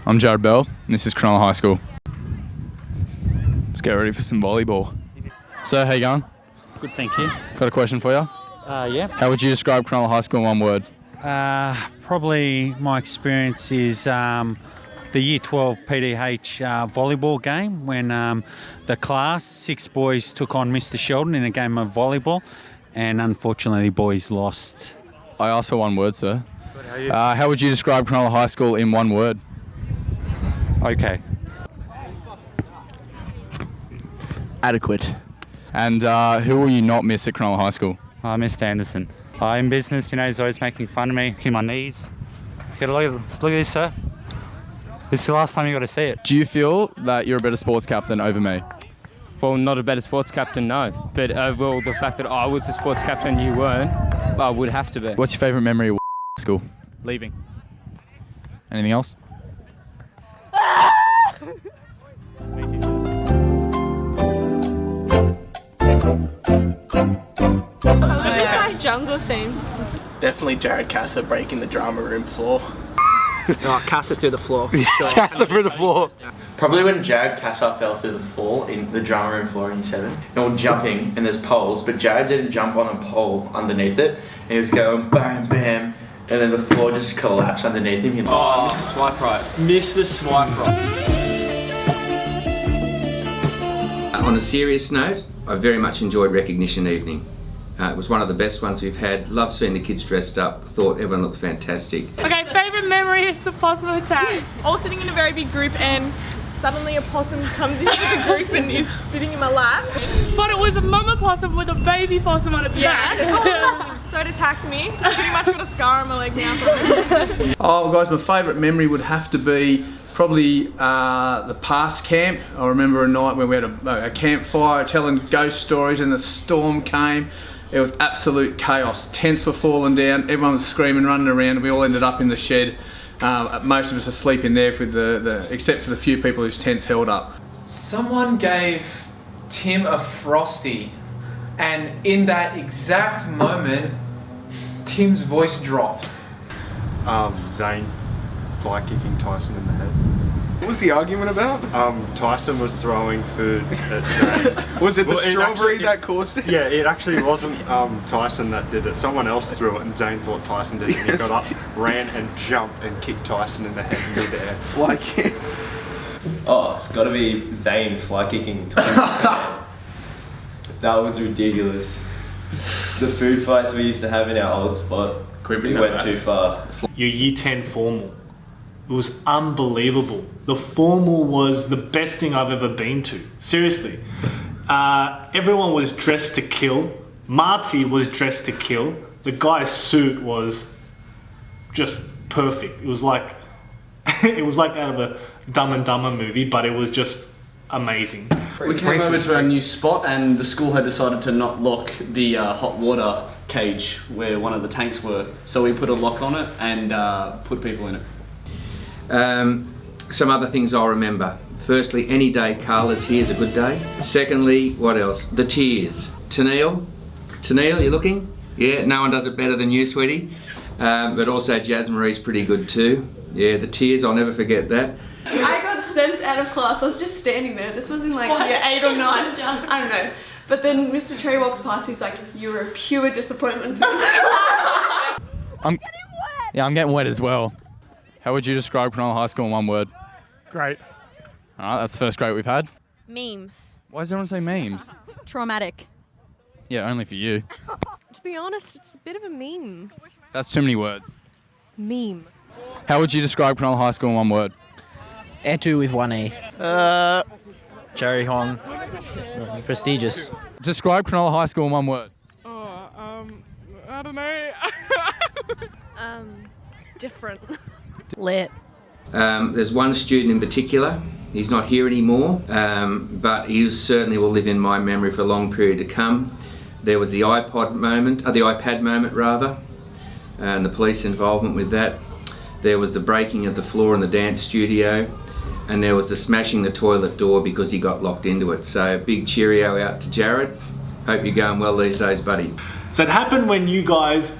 I'm Jared Bell, and this is Cronulla High School. Let's get ready for some volleyball. So, how you going? Good, thank you. Got a question for you? Yeah. How would you describe Cronulla High School in one word? Probably my experience is the Year 12 PDH volleyball game when the class, 6 boys took on Mr. Sheldon in a game of volleyball, and unfortunately the boys lost. I asked for one word, sir. Good, how are you? How would you describe Cronulla High School in one word? Okay. Adequate. And who will you not miss at Cronulla High School? Mr. Anderson. In business, he's always making fun of me, in my knees. Look at this, sir. This is the last time you got to see it. Do you feel that you're a better sports captain over me? Well, not a better sports captain, no. But overall, the fact that I was the sports captain and you weren't, I would have to be. What's your favourite memory of school? Leaving. Anything else? It's just like jungle theme. Definitely Jared Casser breaking the drama room floor. No, Casser through the floor. For sure. Casser through the floor. Probably when Jared Casser fell through the floor in the drama room floor in Year 7. They're all jumping and there's poles, but Jared didn't jump on a pole underneath it. And he was going bam, bam, and then the floor just collapsed underneath him. Oh, Mr. Swipe Right. Mr. Swipe Right. On a serious note, I very much enjoyed recognition evening. It was one of the best ones we've had. Loved seeing the kids dressed up. Thought everyone looked fantastic. Okay, favourite memory is the possum attack. All sitting in a very big group and suddenly a possum comes into the group and is sitting in my lap. But it was a mama possum with a baby possum on its back. So it attacked me. I pretty much got a scar on my leg now from it. Oh guys, my favourite memory would have to be probably the past camp. I remember a night when we had a campfire telling ghost stories and the storm came. It was absolute chaos. Tents were falling down, everyone was screaming, running around. We all ended up in the shed. Most of us asleep in there with except for the few people whose tents held up. Someone gave Tim a Frosty, and in that exact moment, Tim's voice dropped. Zane fly kicking Tyson in the head. What was the argument about? Tyson was throwing food at Zane. Was it the strawberry that caused it? Yeah, it actually wasn't Tyson that did it. Someone else threw it and Zane thought Tyson did it. And he got up, ran and jumped and kicked Tyson in the head in midair. Fly kick. Oh, it's got to be Zane fly kicking Tyson in the head. That was ridiculous. The food fights we used to have in our old spot, we went too far. Your Year 10 formal. It was unbelievable. The formal was the best thing I've ever been to. Seriously. Everyone was dressed to kill. Marty was dressed to kill. The guy's suit was just perfect. It was like it was like out of a Dumb and Dumber movie, but it was just amazing. We came over to our new spot and the school had decided to not lock the hot water cage where one of the tanks were. So we put a lock on it and put people in it. Some other things I'll remember. Firstly, any day Carla's here is a good day. Secondly, what else? The tears. Tennille, you looking? Yeah, no one does it better than you, sweetie. But also Jazz Marie's pretty good too. Yeah, the tears, I'll never forget that. I got sent out of class. I was just standing there. This was in like year 8 or 9. I don't know. But then Mr. Trey walks past. He's like, "You're a pure disappointment to the school." I'm getting wet as well. How would you describe Cronulla High School in one word? Great. Alright, that's the first great we've had. Memes. Why does everyone say memes? Traumatic. Yeah, only for you. To be honest, it's a bit of a meme. That's too many words. Meme. How would you describe Cronulla High School in one word? Etu with one E. Jerry Hong. Prestigious. Describe Cronulla High School in one word. I don't know. Different. Lit. There's one student in particular. He's not here anymore, but he certainly will live in my memory for a long period to come. There was the iPad moment, and the police involvement with that. There was the breaking of the floor in the dance studio, and there was the smashing the toilet door because he got locked into it. So big cheerio out to Jared. Hope you're going well these days, buddy. So it happened when you guys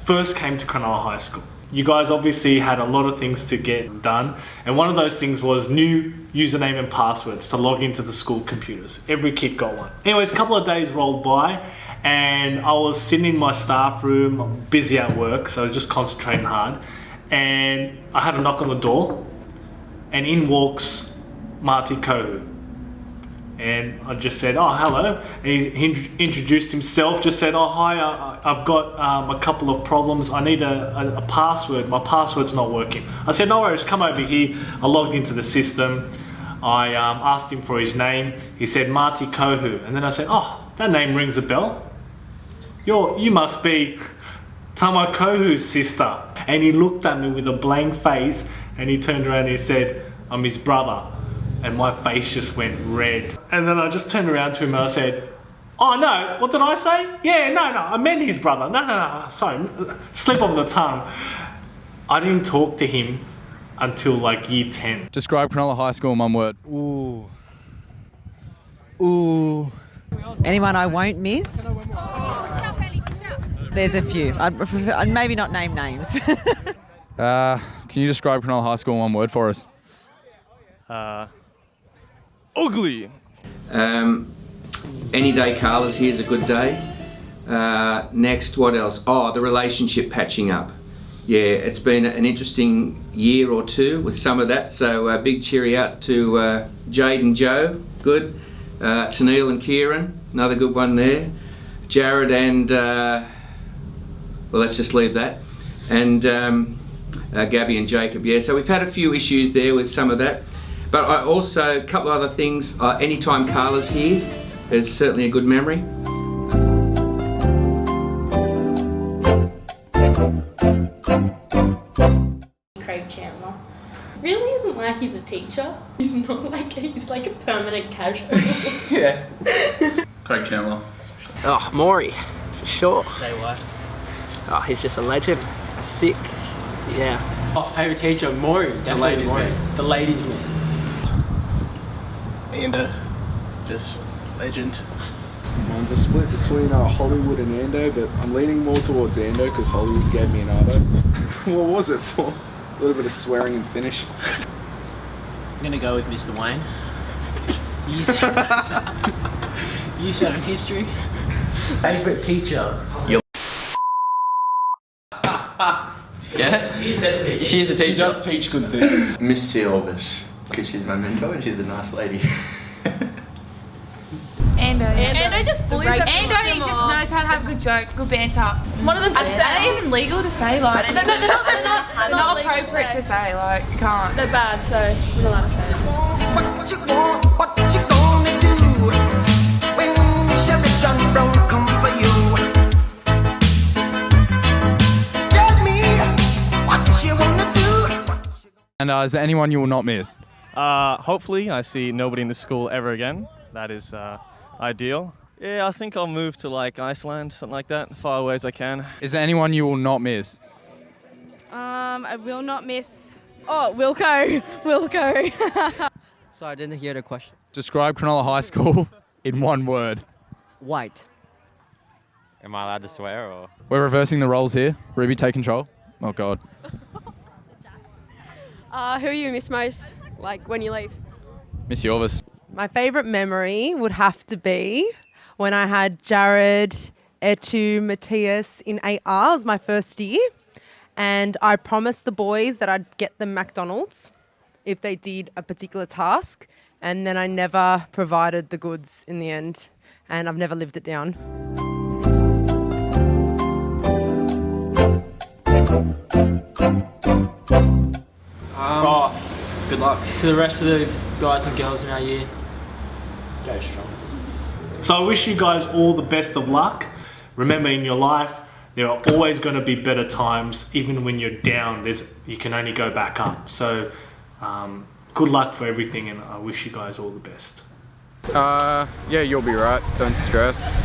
first came to Cronulla High School. You guys obviously had a lot of things to get done, and one of those things was new username and passwords to log into the school computers. Every kid got one. Anyways, a couple of days rolled by, and I was sitting in my staff room, busy at work, so I was just concentrating hard, and I had a knock on the door, and in walks Marty Kohu. And I just said, oh, hello. And he introduced himself, just said, oh, hi, I've got a couple of problems. I need a password. My password's not working. I said, no worries, come over here. I logged into the system. I asked him for his name. He said, Marty Kohu. And then I said, oh, that name rings a bell. You must be Tama Kohu's sister. And he looked at me with a blank face, and he turned around and he said, I'm his brother. And my face just went red. And then I just turned around to him and I said, oh no, what did I say? Yeah, no, I meant his brother. No, sorry, slip of the tongue. I didn't talk to him until like year 10. Describe Cronulla High School in one word. Ooh. Anyone I won't miss? There's a few. I'd maybe not name names. Can you describe Cronulla High School in one word for us? Ugly. Any day Carla's here is a good day. Next, what else? Oh, the relationship patching up. Yeah, it's been an interesting year or two with some of that. So big cheery out to Jade and Joe, good. To Neil and Kieran, another good one there. Jared and, well, let's just leave that. And Gabby and Jacob, yeah. So we've had a few issues there with some of that. But I also, a couple of other things, anytime Carla's here, is certainly a good memory. Craig Chandler. Really isn't like he's a teacher. He's not like, he's like a permanent casual. Yeah. Craig Chandler. Oh, Maury, for sure. Say why? Oh, he's just a legend. A sick, yeah. Oh, favourite teacher, Maury. The ladies' man. The ladies' man. Ando, just legend. Mine's a split between Hollywood and Ando, but I'm leaning more towards Ando because Hollywood gave me an arvo. What was it for? A little bit of swearing and finish. I'm gonna go with Mr. Wayne. Year 7 history. Favourite teacher. Yeah? She's a teacher. She does teach good things. Miss Elvis, because she's my mentor and she's a nice lady. Ando just bullies us. Ando just knows how to have good jokes, good banter. One of the best. Are they even legal to say? Like, they're not legal appropriate to say. Like, you can't. They're bad, so we're not allowed to say. What you want, what you gonna do when Sherry John Brown come for you? Tell me what you wanna do. And is there anyone you will not miss? Hopefully I see nobody in the school ever again. That is ideal. Yeah, I think I'll move to like Iceland, something like that, far away as I can. Is there anyone you will not miss? I will not miss. Oh, Wilco. Sorry, I didn't hear the question. Describe Cronulla High School in one word. White. Am I allowed to swear or? We're reversing the roles here. Ruby, take control. Oh God. Who you miss most? Like when you leave? Miss Yorvis. My favourite memory would have to be when I had Jared, Etu, Matthias in 8R. It was my first year. And I promised the boys that I'd get them McDonald's if they did a particular task. And then I never provided the goods in the end. And I've never lived it down. Good luck to the rest of the guys and girls in our year. Go strong. So I wish you guys all the best of luck. Remember, in your life, there are always going to be better times. Even when you're down, you can only go back up. So good luck for everything, and I wish you guys all the best. Yeah, you'll be right. Don't stress.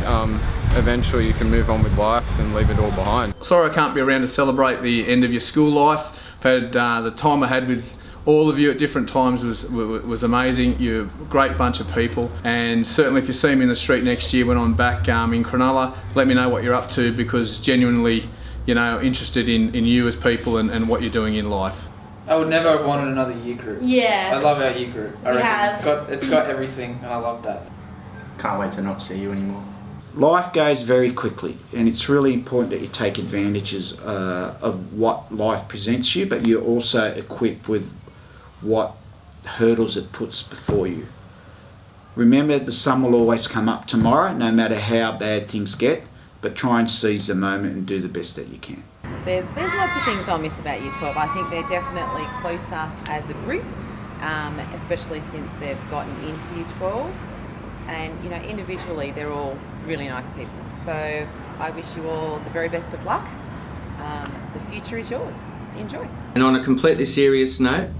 Eventually you can move on with life and leave it all behind. Sorry I can't be around to celebrate the end of your school life. I've had the time I had with all of you at different times was amazing. You're a great bunch of people, and certainly if you see me in the street next year when I'm back in Cronulla, let me know what you're up to, because genuinely interested in you as people and what you're doing in life. I would never have wanted another year group. Yeah. I love our year group. I We reckon have. it's got everything, and I love that. Can't wait to not see you anymore. Life goes very quickly, and it's really important that you take advantages of what life presents you, but you're also equipped with what hurdles it puts before you. Remember, the sun will always come up tomorrow, no matter how bad things get, but try and seize the moment and do the best that you can. There's lots of things I'll miss about Year 12. I think they're definitely closer as a group, especially since they've gotten into Year 12. And, individually, they're all really nice people. So I wish you all the very best of luck. The future is yours. Enjoy. And on a completely serious note,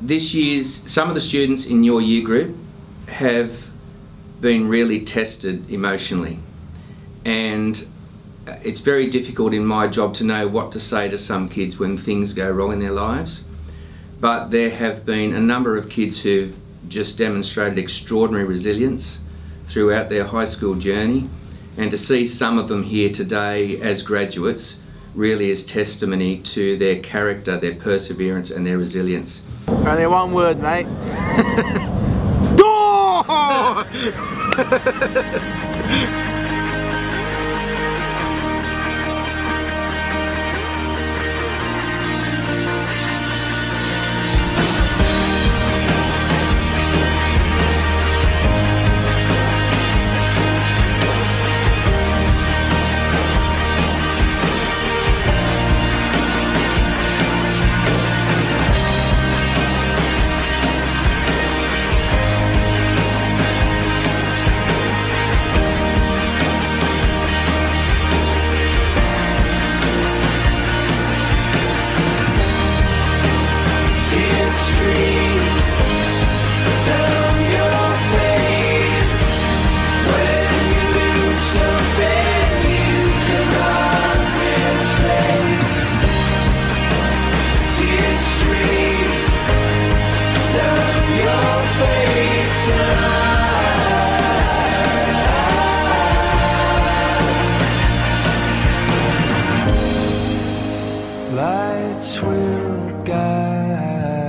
this year's, some of the students in your year group have been really tested emotionally. And it's very difficult in my job to know what to say to some kids when things go wrong in their lives. But there have been a number of kids who've just demonstrated extraordinary resilience throughout their high school journey. And to see some of them here today as graduates really is testimony to their character, their perseverance and their resilience. Only one word, mate. Lights will guide